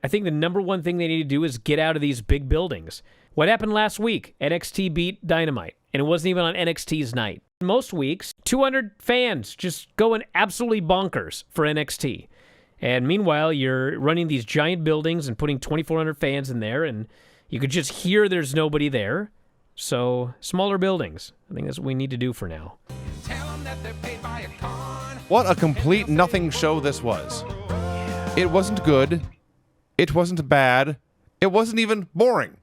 I think the number one thing they need to do is get out of these big buildings. What happened last week? NXT beat Dynamite, and it wasn't even on NXT's night. Most weeks, 200 fans just going absolutely bonkers for NXT. And meanwhile, you're running these giant buildings and putting 2,400 fans in there, and you could just hear there's nobody there. So, smaller buildings. I think that's what we need to do for now. Tell them that they're paid by a con. What a complete nothing show this was. It wasn't good. It wasn't bad. It wasn't even boring.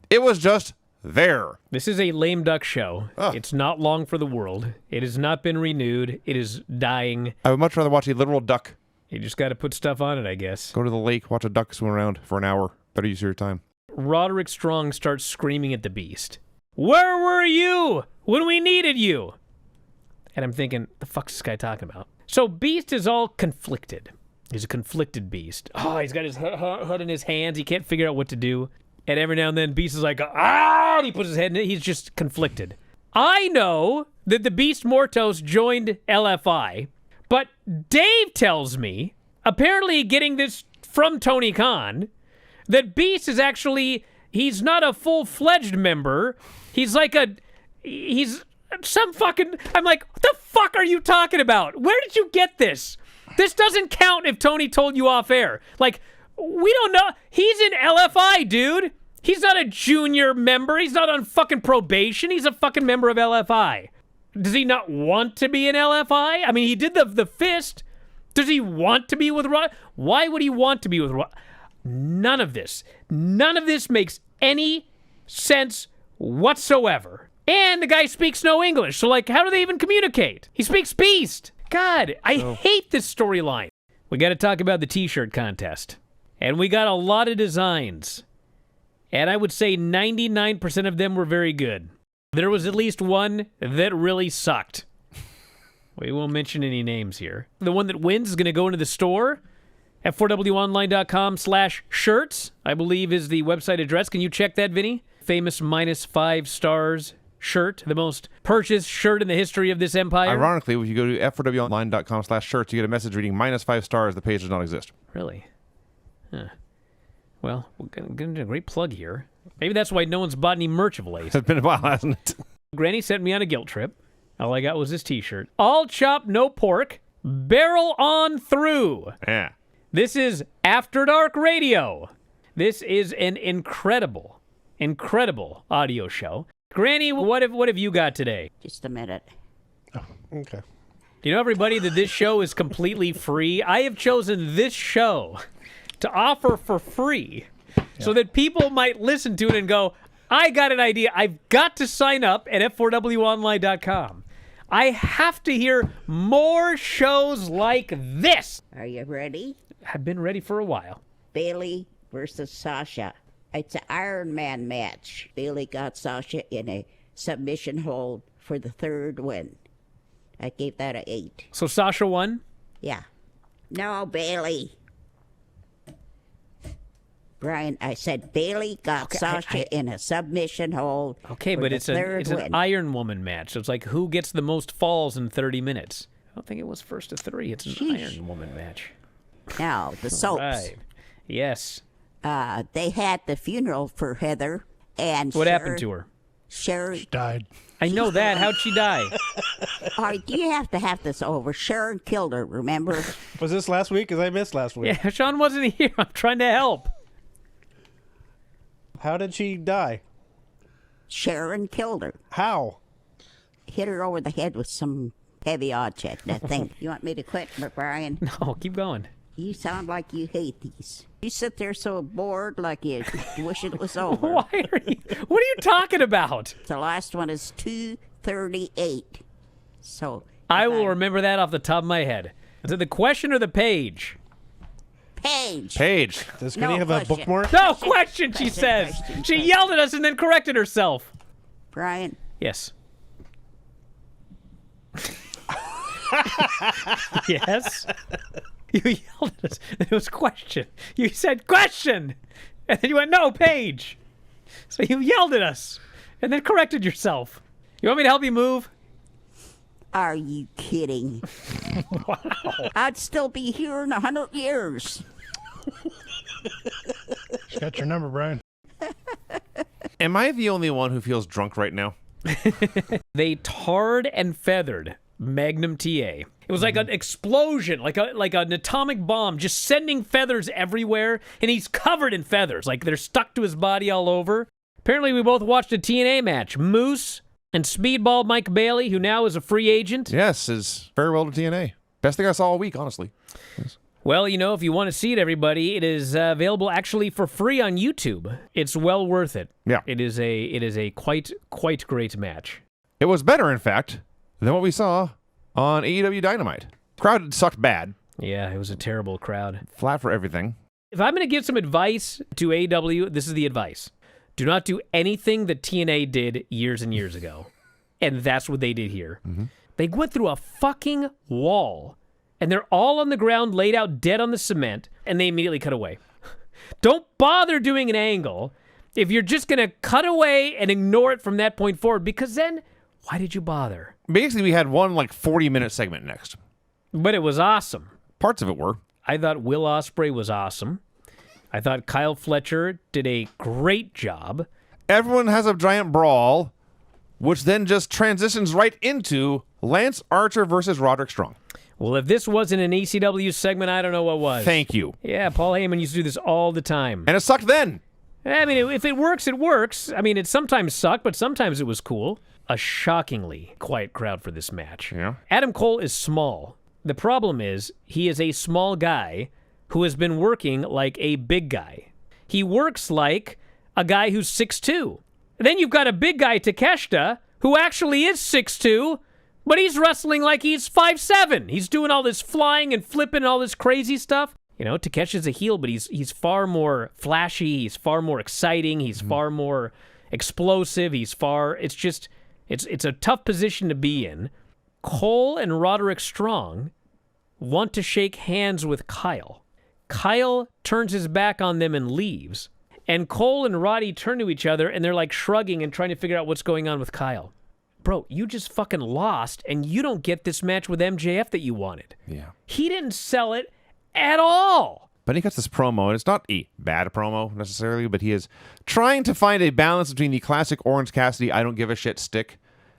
It was just there. This is a lame duck show. Ugh. It's not long for the world. It has not been renewed. It is dying. I would much rather watch a literal duck. You just got to put stuff on it, I guess. Go to the lake, watch a duck swim around for an hour. Better use your time. Roderick Strong starts screaming at the Beast. Where were you when we needed you? And I'm thinking, the fuck's this guy talking about? So Beast is all conflicted. He's a conflicted Beast. Oh, he's got his hood in his hands. He can't figure out what to do. And every now and then Beast is like, ah! And he puts his head in it. He's just conflicted. I know that the Beast Mortos joined LFI, but Dave tells me, apparently getting this from Tony Khan, that Beast is actually, he's not a full-fledged member. He's some fucking, I'm like, what the fuck are you talking about? Where did you get this? This doesn't count if Tony told you off air. Like, we don't know. He's in LFI, dude. He's not a junior member. He's not on fucking probation. He's a fucking member of LFI. Does he not want to be in LFI? I mean, he did the fist. Does he want to be with Raw? Why would he want to be with Raw? None of this makes any sense whatsoever. And the guy speaks no English, so like, how do they even communicate? He speaks Beast. God, I hate this storyline. We got to talk about the T-shirt contest. And we got a lot of designs. And I would say 99% of them were very good. There was at least one that really sucked. We won't mention any names here. The one that wins is going to go into the store at 4wonline.com/shirts, I believe is the website address. Can you check that, Vinny? Famous -5 stars shirt, the most purchased shirt in the history of this empire. Ironically, if you go to f4wonline.com/shirts, you get a message reading -5 stars. The page does not exist. Really? Huh. Well, we're going to do a great plug here. Maybe that's why no one's bought any merch of late. It's been a while, hasn't it? Granny sent me on a guilt trip. All I got was this T-shirt. All chop, no pork. Barrel on through. Yeah. This is After Dark Radio. This is an incredible audio show. Granny, what have you got today? Just a minute. Oh, okay. Do you know, everybody, that this show is completely free? I have chosen this show to offer for free so that people might listen to it and go, I got an idea. I've got to sign up at f4wonline.com. I have to hear more shows like this. Are you ready? I've been ready for a while. Bailey versus Sasha. It's an Iron Man match. Bailey got Sasha in a submission hold for the third win. I gave that an 8. So Sasha won? Yeah. No, Bailey. Brian, I said Bailey got Sasha in a submission hold. Okay, but it's an Iron Woman match. So it's like, who gets the most falls in 30 minutes? I don't think it was first to 3. It's an Iron Woman match. Now, the soaps. Right. Yes. They had the funeral for Heather. And what happened to her? She died. I know that. How'd she die? All right, you have to have this over. Sharon killed her, remember? Was this last week? Because I missed last week. Yeah, Sean wasn't here. I'm trying to help. How did she die? Sharon killed her. How? Hit her over the head with some heavy object, that thing. You want me to quit, Brian? No, keep going. You sound like you hate these. You sit there so bored like you wish it was over. What are you talking about? The last one is 238. So I will remember that off the top of my head. Is it the question or the page? Page. Does Granny have a bookmark? No question, she says. She yelled at us and then corrected herself. Brian. Yes. Yes. You yelled at us. It was question. You said question. And then you went, no, page. So you yelled at us and then corrected yourself. You want me to help you move? Are you kidding? Wow. I'd still be here in 100 years. Got your number, Brian. Am I the only one who feels drunk right now? They tarred and feathered Magnum TA. It was like an explosion, like an atomic bomb, just sending feathers everywhere, and he's covered in feathers, like they're stuck to his body all over. Apparently, we both watched a TNA match. Moose and Speedball Mike Bailey, who now is a free agent. Yes, is farewell to TNA. Best thing I saw all week, honestly. Yes. Well, you know, if you want to see it, everybody, it is available actually for free on YouTube. It's well worth it. Yeah. It is a quite great match. It was better, in fact, than what we saw on AEW Dynamite. Crowd sucked bad. Yeah, it was a terrible crowd. Flat for everything. If I'm going to give some advice to AEW, this is the advice. Do not do anything that TNA did years and years ago. And that's what they did here. Mm-hmm. They went through a fucking wall, and they're all on the ground, laid out dead on the cement, and they immediately cut away. Don't bother doing an angle if you're just going to cut away and ignore it from that point forward, because then why did you bother? Basically, we had one 40-minute segment next. But it was awesome. Parts of it were. I thought Will Ospreay was awesome. I thought Kyle Fletcher did a great job. Everyone has a giant brawl, which then just transitions right into Lance Archer versus Roderick Strong. Well, if this wasn't an ECW segment, I don't know what was. Thank you. Yeah, Paul Heyman used to do this all the time. And it sucked then. I mean, if it works, it works. I mean, it sometimes sucked, but sometimes it was cool. A shockingly quiet crowd for this match. Yeah. Adam Cole is small. The problem is, he is a small guy who has been working like a big guy. He works like a guy who's 6'2". Then you've got a big guy, Takeshita, who actually is 6'2", but he's wrestling like he's 5'7". He's doing all this flying and flipping and all this crazy stuff. You know, Takeshi's a heel, but he's far more flashy. He's far more exciting. He's far more explosive. It's a tough position to be in. Cole and Roderick Strong want to shake hands with Kyle. Kyle turns his back on them and leaves. And Cole and Roddy turn to each other, and they're like shrugging and trying to figure out what's going on with Kyle. Bro, you just fucking lost, and you don't get this match with MJF that you wanted. Yeah. He didn't sell it at all. But he cuts this promo, and it's not a bad promo necessarily, but he is trying to find a balance between the classic Orange Cassidy I don't give a shit stick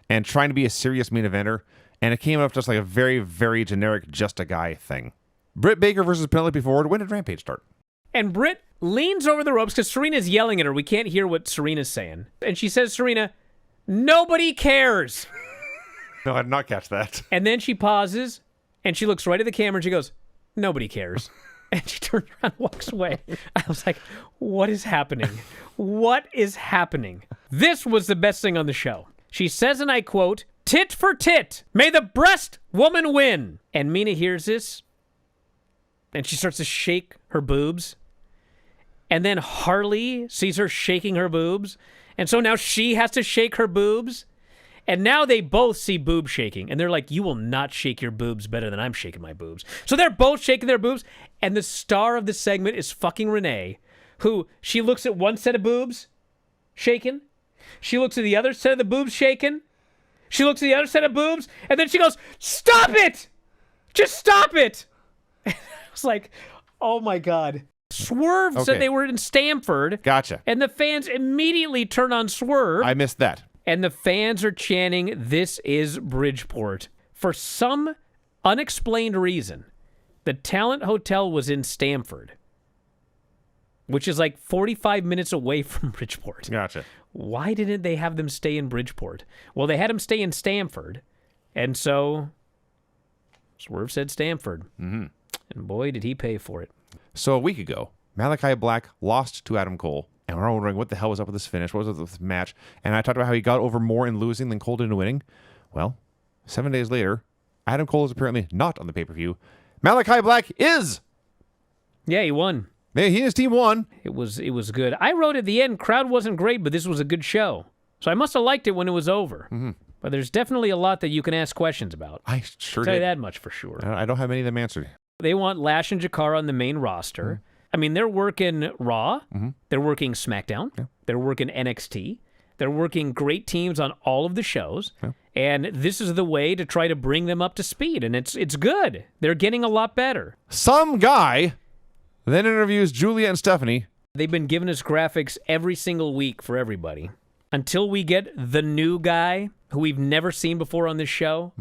and trying to be a serious main eventer, and it came up just like a very, very generic just a guy thing. Britt Baker versus Penelope Ford. When did Rampage start? And Britt leans over the ropes because Serena's yelling at her. We can't hear what Serena's saying. And she says, Serena, nobody cares. No, I did not catch that. And then she pauses, and she looks right at the camera, and she goes, nobody cares. And she turns around and walks away. I was like, what is happening? What is happening? This was the best thing on the show. She says, and I quote, tit for tit, may the breast woman win. And Mina hears this, and she starts to shake her boobs. And then Harley sees her shaking her boobs. And so now she has to shake her boobs. And now they both see boob shaking. And they're like, you will not shake your boobs better than I'm shaking my boobs. So they're both shaking their boobs. And the star of the segment is fucking Renee, who she looks at one set of boobs shaking. She looks at the other set of the boobs shaking. She looks at the other set of boobs. And then she goes, stop it! Just stop it! I was like, oh my God. Swerve said they were in Stamford. Gotcha. And the fans immediately turn on Swerve. I missed that. And the fans are chanting, this is Bridgeport. For some unexplained reason, the Talent Hotel was in Stamford, which is like 45 minutes away from Bridgeport. Gotcha. Why didn't they have them stay in Bridgeport? Well, they had them stay in Stamford, and so Swerve said Stamford. Mm-hmm. And boy, did he pay for it. So a week ago, Malachi Black lost to Adam Cole. And we're all wondering what the hell was up with this finish, what was up with this match. And I talked about how he got over more in losing than Cole did in winning. Well, 7 days later, Adam Cole is apparently not on the pay-per-view. Malachi Black is! Yeah, he won. He and his team won. It was good. I wrote at the end, crowd wasn't great, but this was a good show. So I must have liked it when it was over. Mm-hmm. But there's definitely a lot that you can ask questions about. I sure I'll tell you did. that much for sure. I don't have many of them answered. They want Lash and Jakara on the main roster. Mm-hmm. I mean, they're working Raw. Mm-hmm. They're working SmackDown. Yeah. They're working NXT. They're working great teams on all of the shows. Yeah. And this is the way to try to bring them up to speed. And it's good. They're getting a lot better. Some guy then interviews Julia and Stephanie They've been giving us graphics every single week for everybody until we get the new guy who we've never seen before on this show,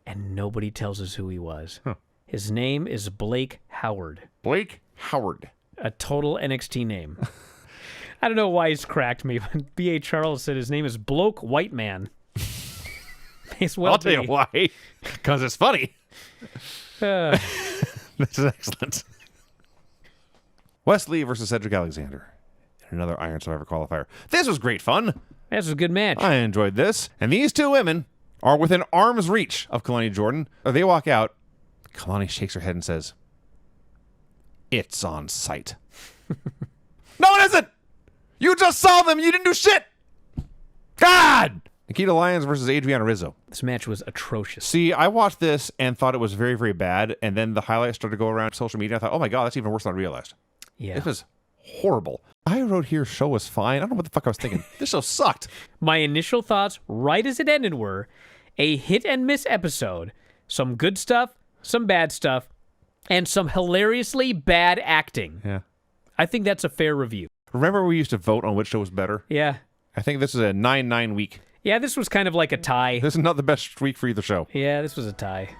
and nobody tells us who he was. Huh. His name is Blake Howard. Blake Howard. A total NXT name. I don't know why he's cracked me, but B.A. Charles said his name is Bloke White Man. I'll tell you why. Because it's funny. This is excellent. Wesley versus Cedric Alexander in another Iron Survivor qualifier. This was great fun. This was a good match. I enjoyed this. And these two women are within arm's reach of Kalani Jordan. They walk out. Kalani shakes her head and says, "It's on site." No, it isn't. You just saw them. You didn't do shit. God. Nikita Lyons versus Adriana Rizzo. This match was atrocious. See, I watched this and thought it was very, very bad. And then the highlights started to go around social media. I thought, oh my God, that's even worse than I realized. Yeah. It was horrible. I wrote here, show was fine. I don't know what the fuck I was thinking. This show sucked. My initial thoughts, right as it ended, were a hit and miss episode, some good stuff, some bad stuff, and some hilariously bad acting. Yeah. I think that's a fair review. Remember we used to vote on which show was better? Yeah. I think this is a 9-9 week. Yeah, this was kind of like a tie. This is not the best week for either show. Yeah, this was a tie.